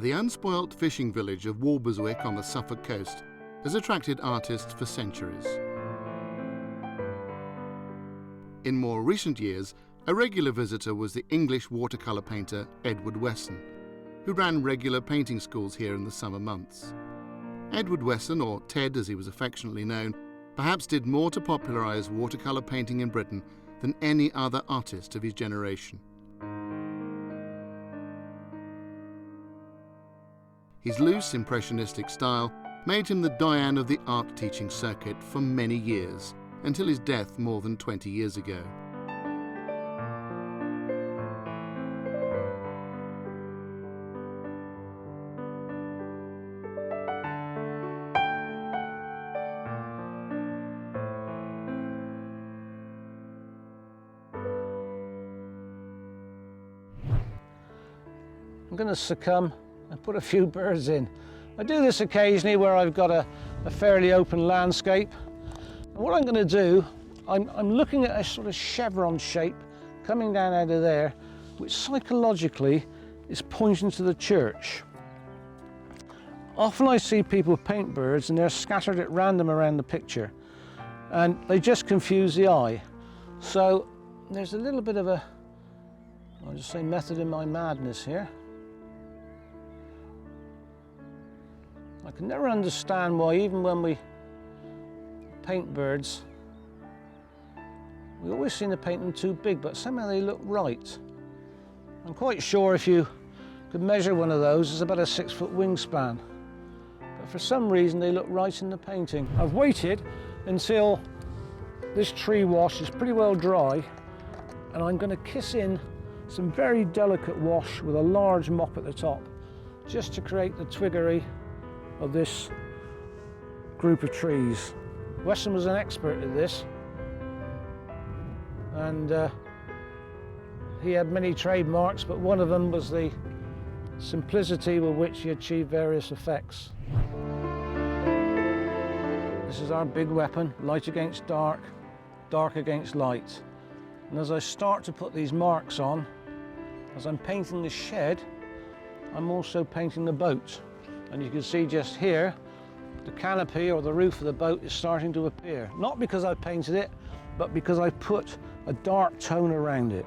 The unspoilt fishing village of Walberswick on the Suffolk coast has attracted artists for centuries. In more recent years, a regular visitor was the English watercolour painter Edward Wesson, who ran regular painting schools here in the summer months. Edward Wesson, or Ted as he was affectionately known, perhaps did more to popularise watercolour painting in Britain than any other artist of his generation. His loose, impressionistic style made him the doyen of the art teaching circuit for many years, until his death more than 20 years ago. I'm going to succumb and put a few birds in. I do this occasionally where I've got a fairly open landscape. And what I'm going to do, I'm looking at a sort of chevron shape coming down out of there, which psychologically is pointing to the church. Often I see people paint birds and they're scattered at random around the picture, and they just confuse the eye. So there's a little bit of a, I'll just say, method in my madness here. I can never understand why, even when we paint birds, we always seem to paint them too big, but somehow they look right. I'm quite sure if you could measure one of those, it's about a 6-foot wingspan. But for some reason, they look right in the painting. I've waited until this tree wash is pretty well dry, and I'm going to kiss in some very delicate wash with a large mop at the top, just to create the twiggery of this group of trees. Wesson was an expert at this, and he had many trademarks, but one of them was the simplicity with which he achieved various effects. This is our big weapon, light against dark, dark against light. And as I start to put these marks on, as I'm painting the shed, I'm also painting the boat. And you can see just here, the canopy or the roof of the boat is starting to appear. Not because I painted it, but because I put a dark tone around it.